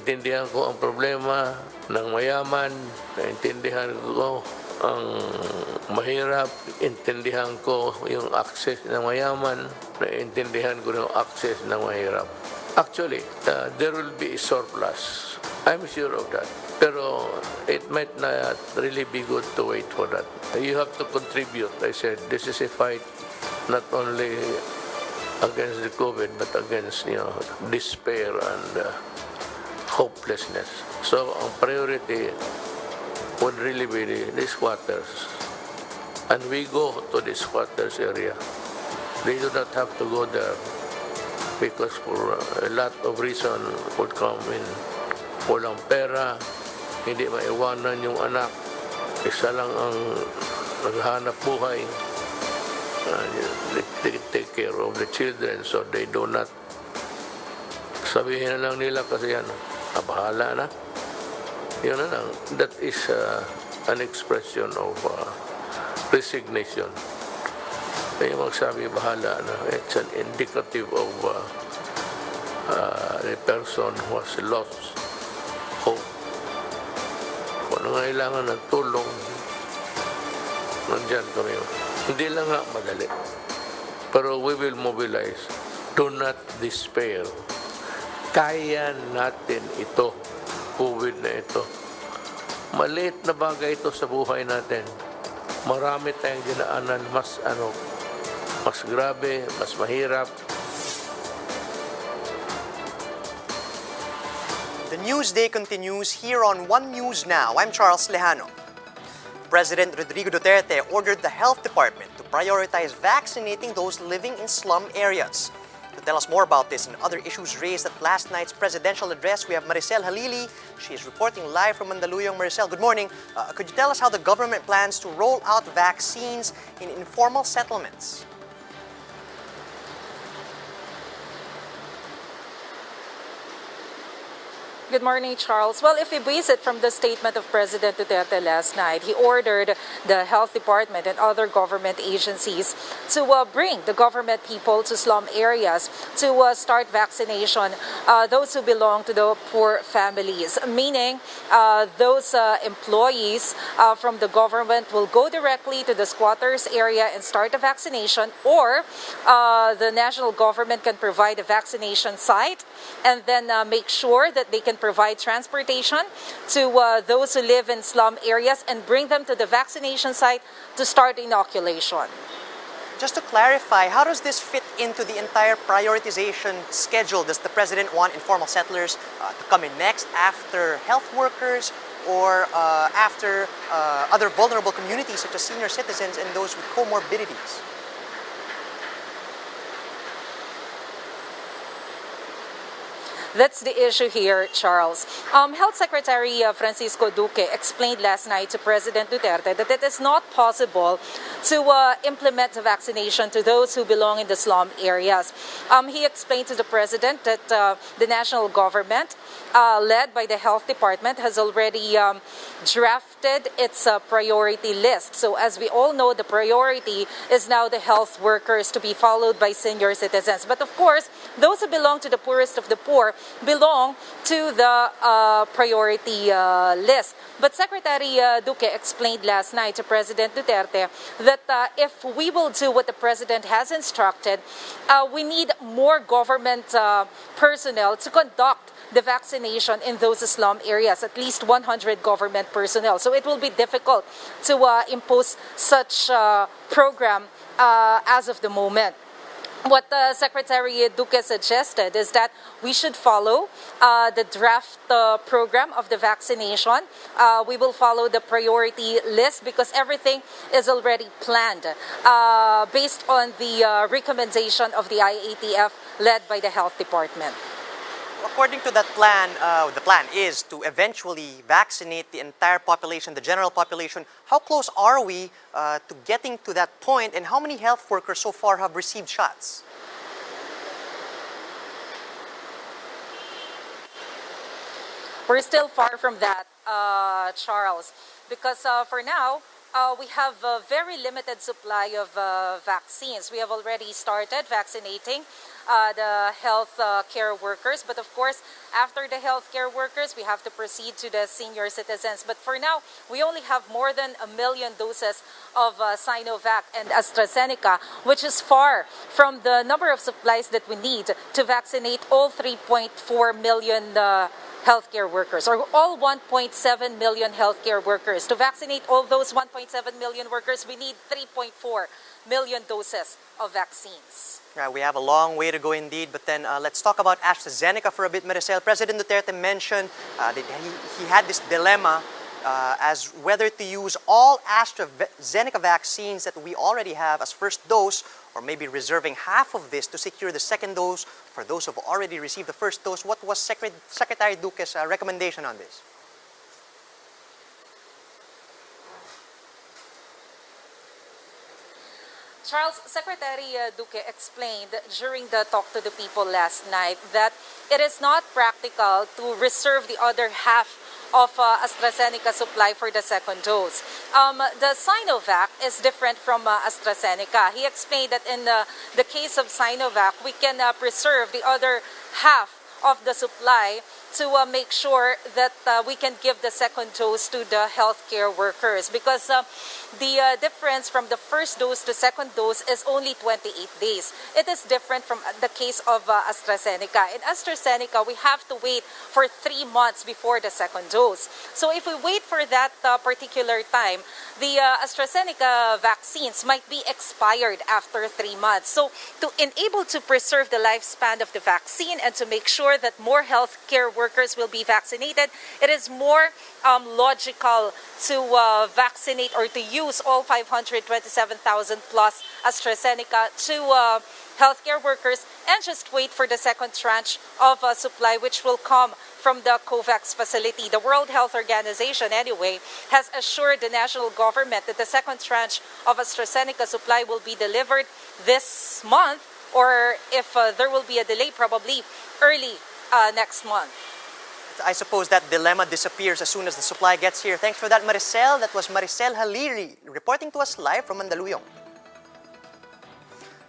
naintindihan ko ang problema ng mayaman, naintindihan ko ang mahirap, intindihan ko yung access ng mayaman, naintindihan ko yung access ng mahirap. Actually, there will be a surplus. I'm sure of that. Pero it might not really be good to wait for that. You have to contribute. I said, this is a fight not only against the COVID, but against despair and hopelessness. So ang priority would really be the squatters. And we go to the squatters area. They do not have to go there because for a lot of reason would come in. Walang pera, hindi maiwanan yung anak, isa lang ang naghahanap buhay, they take care of the children so they do not, sabihin na lang nila kasi yan, bahala na. Yun na lang. That is an expression of resignation. Kaya magsabi, bahala na. It's an indicative of a person who has lost hope. Kung nangailangan ng tulong, nandyan kami. Hindi lang nga madali. Pero we will mobilize. Do not despair. Kaya natin ito. COVID na ito. Maliit na bagay ito sa buhay natin. Marami tayong dinaanan mas grabe, mas mahirap. The news day continues here on One News Now. I'm Charles Lejano. President Rodrigo Duterte ordered the Health Department to prioritize vaccinating those living in slum areas. To tell us more about this and other issues raised at last night's presidential address, we have Maricel Halili. She is reporting live from Mandaluyong. Maricel, good morning. Could you tell us how the government plans to roll out vaccines in informal settlements? Good morning, Charles. Well, if we base it from the statement of President Duterte last night, he ordered the Health Department and other government agencies to bring the government people to slum areas to start vaccination, those who belong to the poor families, meaning those employees from the government will go directly to the squatters area and start the vaccination, or the national government can provide a vaccination site and then make sure that they can provide transportation to those who live in slum areas and bring them to the vaccination site to start inoculation. Just to clarify, how does this fit into the entire prioritization schedule? Does the president want informal settlers to come in next after health workers or after other vulnerable communities such as senior citizens and those with comorbidities? That's the issue here, Charles. Health Secretary Francisco Duque explained last night to President Duterte that it is not possible to implement the vaccination to those who belong in the slum areas. He explained to the President that the national government, led by the Health Department, has already drafted its priority list. So as we all know, the priority is now the health workers, to be followed by senior citizens. But of course, those who belong to the poorest of the poor belong to the priority list. But Secretary Duque explained last night to President Duterte that if we will do what the President has instructed, we need more government personnel to conduct the vaccination in those slum areas, at least 100 government personnel. So it will be difficult to impose such program as of the moment. What Secretary Duque suggested is that we should follow the draft program of the vaccination. We will follow the priority list because everything is already planned based on the recommendation of the IATF led by the Health Department. According to that plan, the plan is to eventually vaccinate the entire population, the general population. How close are we to getting to that point, and how many health workers so far have received shots? We're still far from that, Charles, because for now, we have a very limited supply of vaccines. We have already started vaccinating the health care workers, but of course, after the health care workers, we have to proceed to the senior citizens. But for now, we only have more than 1 million doses of Sinovac and AstraZeneca, which is far from the number of supplies that we need to vaccinate all 3.4 million healthcare workers, or all 1.7 million healthcare workers. To vaccinate all those 1.7 million workers, we need 3.4 million doses of vaccines. Yeah, we have a long way to go indeed, but then let's talk about AstraZeneca for a bit, Maricel. President Duterte mentioned that he had this dilemma as whether to use all AstraZeneca vaccines that we already have as first dose, or maybe reserving half of this to secure the second dose for those who have already received the first dose. What was Secretary Duque's recommendation on this? Charles, Secretary Duque explained during the talk to the people last night that it is not practical to reserve the other half of AstraZeneca supply for the second dose. The Sinovac is different from AstraZeneca. He explained that in the case of Sinovac, we can preserve the other half of the supply to make sure that we can give the second dose to the healthcare workers, because the difference from the first dose to second dose is only 28 days. It is different from the case of AstraZeneca. In AstraZeneca, we have to wait for 3 months before the second dose. So if we wait for that particular time, the AstraZeneca vaccines might be expired after 3 months. So to enable to preserve the lifespan of the vaccine and to make sure that more healthcare workers will be vaccinated, it is more logical to vaccinate or to use all 527,000 plus AstraZeneca to healthcare workers and just wait for the second tranche of supply, which will come from the COVAX facility. The World Health Organization, anyway, has assured the national government that the second tranche of AstraZeneca supply will be delivered this month, or if there will be a delay, probably early next month. I suppose that dilemma disappears as soon as the supply gets here. Thanks for that, Maricel. That was Maricel Haliri reporting to us live from Mandaluyong.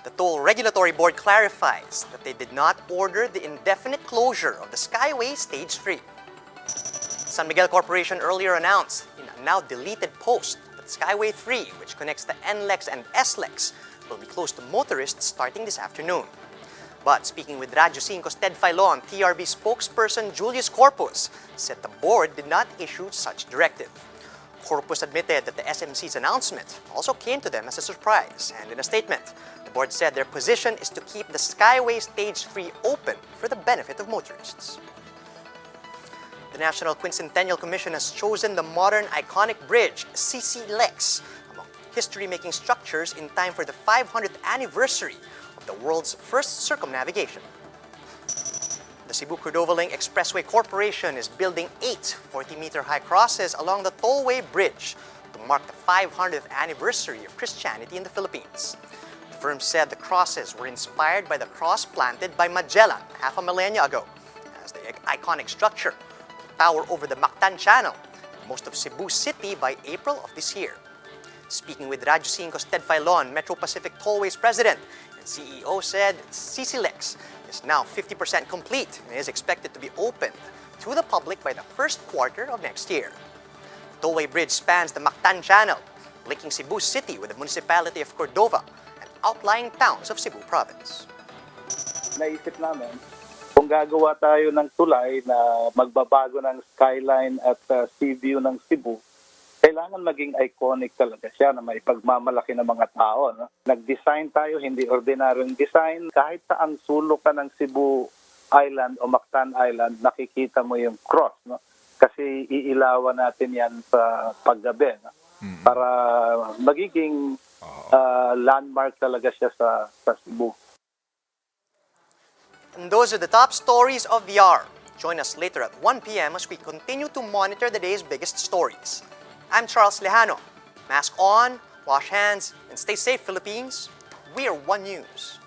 The Toll Regulatory Board clarifies that they did not order the indefinite closure of the Skyway Stage 3. San Miguel Corporation earlier announced in a now deleted post that Skyway 3, which connects the NLEX and SLEX, will be closed to motorists starting this afternoon. But speaking with Radyo 5's Ted Filon, TRB spokesperson Julius Corpus said the board did not issue such directive. Corpus admitted that the SMC's announcement also came to them as a surprise, and in a statement, the board said their position is to keep the Skyway Stage 3 open for the benefit of motorists. The National Quincentennial Commission has chosen the modern iconic bridge, CC Lex, among history-making structures in time for the 500th anniversary of the world's first circumnavigation. The Cebu-Cordova Link Expressway Corporation is building 8 40-meter high crosses along the Tollway Bridge to mark the 500th anniversary of Christianity in the Philippines. The firm said the crosses were inspired by the cross planted by Magellan half a millennia ago, as the iconic structure will tower over the Mactan Channel and most of Cebu City by April of this year. Speaking with Radyo 5's Ted Filon, Metro Pacific Tollways President and CEO said CCLEX is now 50% complete and is expected to be opened to the public by the first quarter of next year. The Tollway Bridge spans the Mactan Channel, linking Cebu City with the municipality of Cordova and outlying towns of Cebu Province. Naisip namin, kung gagawa tayo ng tulay na magbabago ng skyline at sea view ng Cebu, kailangan maging iconic talaga siya na may pagmamalaki ng mga tao. No? Nag-design tayo, hindi ordinaryong design. Kahit saang sulok ka ng Cebu Island o Mactan Island, nakikita mo yung cross. No? Kasi iilawan natin yan sa paggabi. No? Para magiging landmark talaga siya sa Cebu. And those are the top stories of the hour. Join us later at 1 p.m. as we continue to monitor the day's biggest stories. I'm Charles Lejano. Mask on, wash hands, and stay safe, Philippines. We are One News.